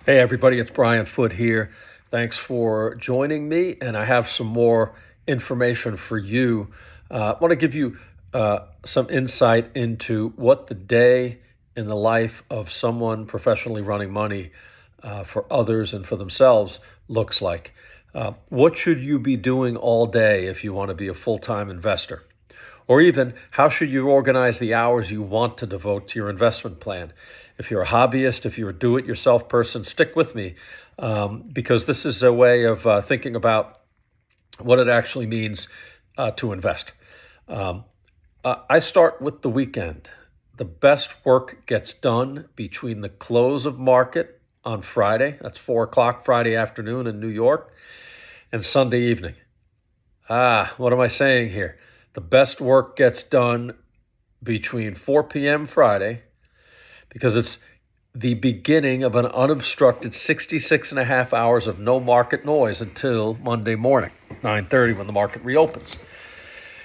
Hey, everybody, it's Brian Foote here. Thanks for joining me, and I have some more information for you. I want to give you some insight into what the day in the life of someone professionally running money for others and for themselves looks like. What should you be doing all day if you want to be a full time investor? Or even, how should you organize the hours you want to devote to your investment plan? If you're a hobbyist, if you're a do it yourself person, stick with me because this is a way of thinking about what it actually means to invest. Um, I start with the weekend. The best work gets done between the close of market on Friday, that's 4 o'clock Friday afternoon in New York, and Sunday evening. What am I saying here? The best work gets done between 4 p.m. Friday because it's the beginning of an unobstructed 66 and a half hours of no market noise until Monday morning, 9:30 when the market reopens.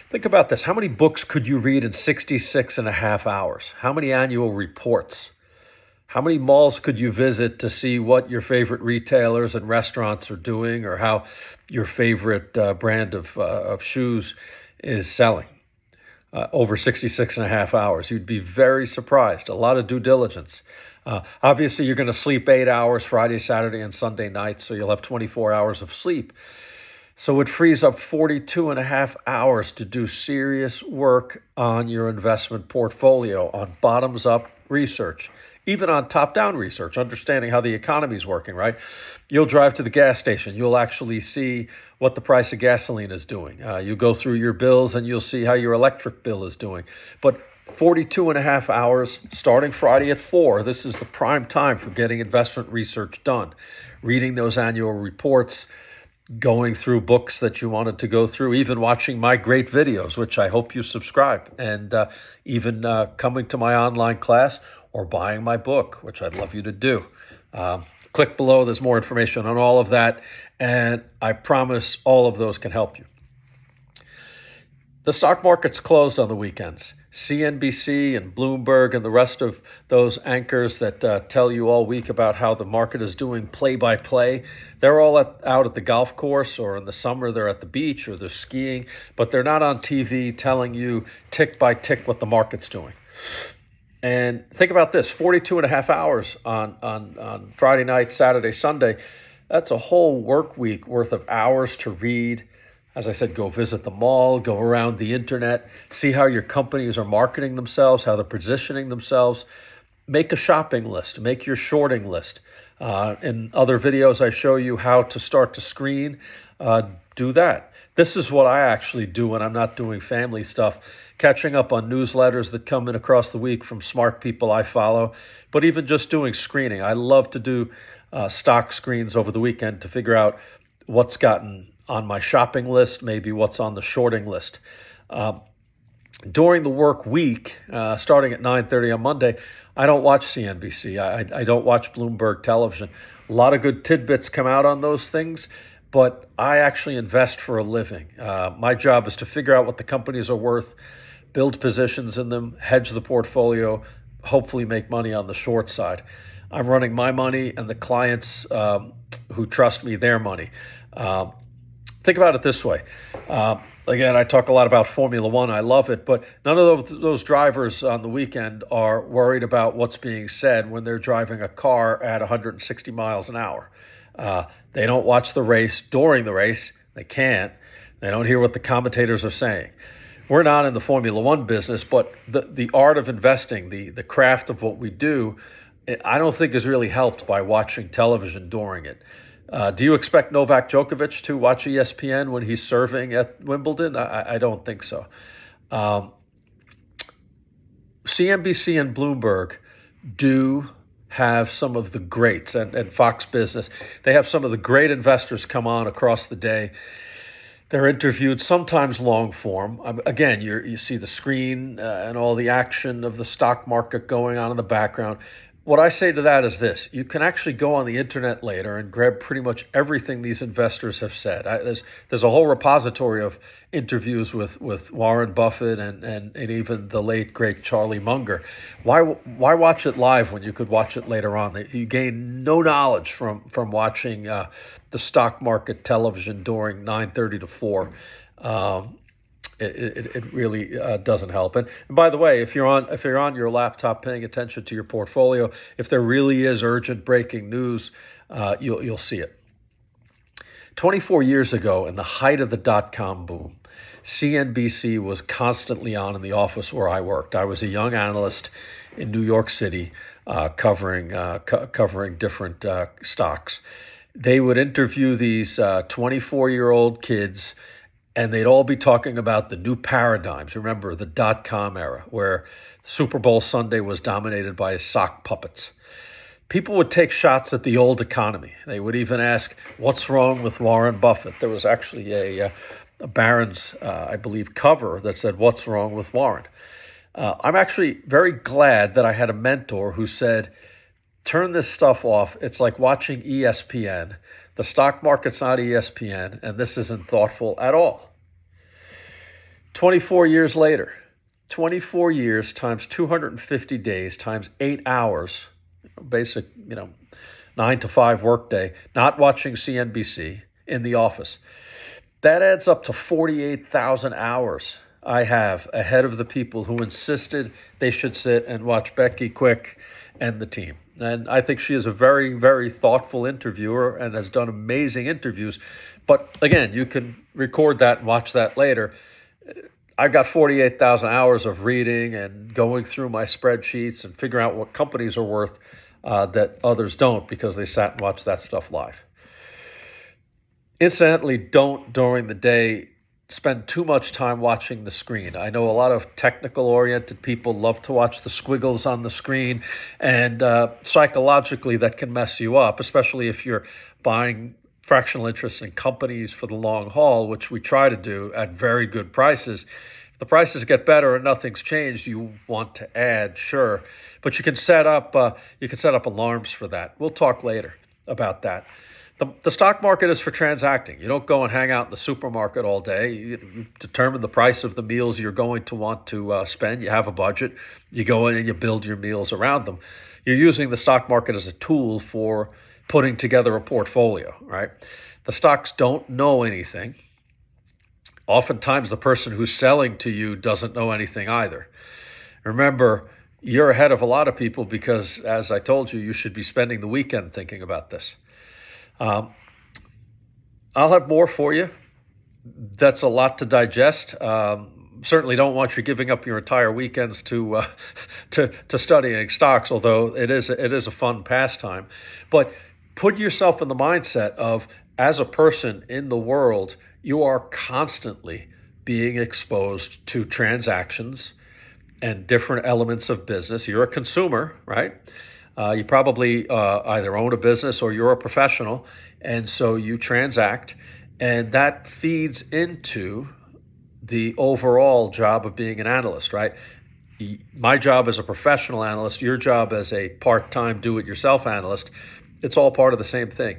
Think about this. How many books could you read in 66 and a half hours? How many annual reports? How many malls could you visit to see what your favorite retailers and restaurants are doing or how your favorite brand of shoes is selling? Over 66 and a half hours. You'd be very surprised. A lot of due diligence. Obviously, you're going to sleep 8 hours Friday, Saturday, and Sunday nights, so you'll have 24 hours of sleep. So it frees up 42 and a half hours to do serious work on your investment portfolio, on bottoms up research, even on top down research, understanding how the economy is working, right? You'll drive to the gas station. You'll actually see what the price of gasoline is doing. You go through your bills and you'll see how your electric bill is doing. But 42 and a half hours starting Friday at 4. This is the prime time for getting investment research done, reading those annual reports, going through books that you wanted to go through, even watching my great videos, which I hope you subscribe, and even coming to my online class or buying my book, which I'd love you to do. Click below, there's more information on all of that, and I promise all of those can help you. The stock market's closed on the weekends. CNBC and Bloomberg and the rest of those anchors that tell you all week about how the market is doing play by play, they're all out at the golf course, or in the summer they're at the beach or they're skiing, but they're not on TV telling you tick by tick what the market's doing. And think about this, 42 and a half hours on Friday night, Saturday, Sunday. That's a whole work week worth of hours to read. As I said, go visit the mall, go around the internet, see how your companies are marketing themselves, how they're positioning themselves. Make a shopping list, make your shorting list. In other videos, I show you how to start to screen. Do that. This is what I actually do when I'm not doing family stuff, catching up on newsletters that come in across the week from smart people I follow, but even just doing screening. I love to do stock screens over the weekend to figure out what's gotten on my shopping list, maybe what's on the shorting list. During the work week, starting at 9:30 on Monday, I don't watch CNBC. I don't watch Bloomberg television. A lot of good tidbits come out on those things, but I actually invest for a living. My job is to figure out what the companies are worth, build positions in them, hedge the portfolio, hopefully make money on the short side. I'm running my money and the clients who trust me their money. Think about it this way. Again, I talk a lot about Formula One. I love it, but none of those drivers on the weekend are worried about what's being said when they're driving a car at 160 miles an hour. They don't watch the race during the race. They can't. They don't hear what the commentators are saying. We're not in the Formula One business, but the art of investing, the craft of what we do, I don't think is really helped by watching television during it. Do you expect Novak Djokovic to watch ESPN when he's serving at Wimbledon? I don't think so. CNBC and Bloomberg do have some of the greats, and Fox Business. They have some of the great investors come on across the day. They're interviewed, sometimes long form. Again, you see the screen and all the action of the stock market going on in the background. What I say to that is this: you can actually go on the internet later and grab pretty much everything these investors have said. There's a whole repository of interviews with Warren Buffett and even the late great Charlie Munger. Why watch it live when you could watch it later on? You gain no knowledge from watching the stock market television during 9:30 to 4. Um, it really doesn't help. And by the way, if you're on your laptop paying attention to your portfolio, if there really is urgent breaking news, you'll see it. 24 years ago, in the height of the dot-com boom, CNBC was constantly on in the office where I worked. I was a young analyst in New York City, covering different stocks. They would interview these 24-year-old kids, and they'd all be talking about the new paradigms. Remember the dot-com era, where Super Bowl Sunday was dominated by sock puppets. People would take shots at the old economy. They would even ask, "What's wrong with Warren Buffett?" There was actually a Barron's, I believe, cover that said, "What's wrong with Warren?" I'm actually very glad that I had a mentor who said, "Turn this stuff off. It's like watching ESPN. The stock market's not ESPN, and this isn't thoughtful at all." 24 years later, 24 years times 250 days times 8 hours, basic, 9 to 5 workday, not watching CNBC in the office. That adds up to 48,000 hours I have ahead of the people who insisted they should sit and watch Becky Quick and the team. And I think she is a very, very thoughtful interviewer and has done amazing interviews. But again, you can record that and watch that later. I've got 48,000 hours of reading and going through my spreadsheets and figuring out what companies are worth that others don't, because they sat and watched that stuff live. Incidentally, don't during the day spend too much time watching the screen. I know a lot of technical-oriented people love to watch the squiggles on the screen, and psychologically that can mess you up, especially if you're buying fractional interest in companies for the long haul, which we try to do at very good prices. If the prices get better and nothing's changed, you want to add, sure, but you can set up alarms for that. We'll talk later about that. The stock market is for transacting. You don't go and hang out in the supermarket all day. You determine the price of the meals you're going to want to spend. You have a budget. You go in and you build your meals around them. You're using the stock market as a tool for putting together a portfolio, right? The stocks don't know anything. Oftentimes, the person who's selling to you doesn't know anything either. Remember, you're ahead of a lot of people because, as I told you, you should be spending the weekend thinking about this. I'll have more for you. That's a lot to digest. Certainly don't want you giving up your entire weekends to studying stocks, although it is a fun pastime. But put yourself in the mindset of, as a person in the world, you are constantly being exposed to transactions and different elements of business. You're a consumer, right? You probably either own a business or you're a professional, and so you transact, and that feeds into the overall job of being an analyst, right? My job as a professional analyst, your job as a part-time do-it-yourself analyst, it's all part of the same thing.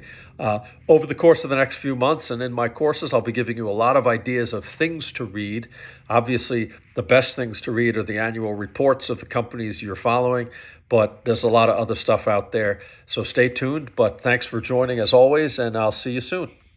Over the course of the next few months and in my courses, I'll be giving you a lot of ideas of things to read. Obviously, the best things to read are the annual reports of the companies you're following, but there's a lot of other stuff out there. So stay tuned, but thanks for joining as always, and I'll see you soon.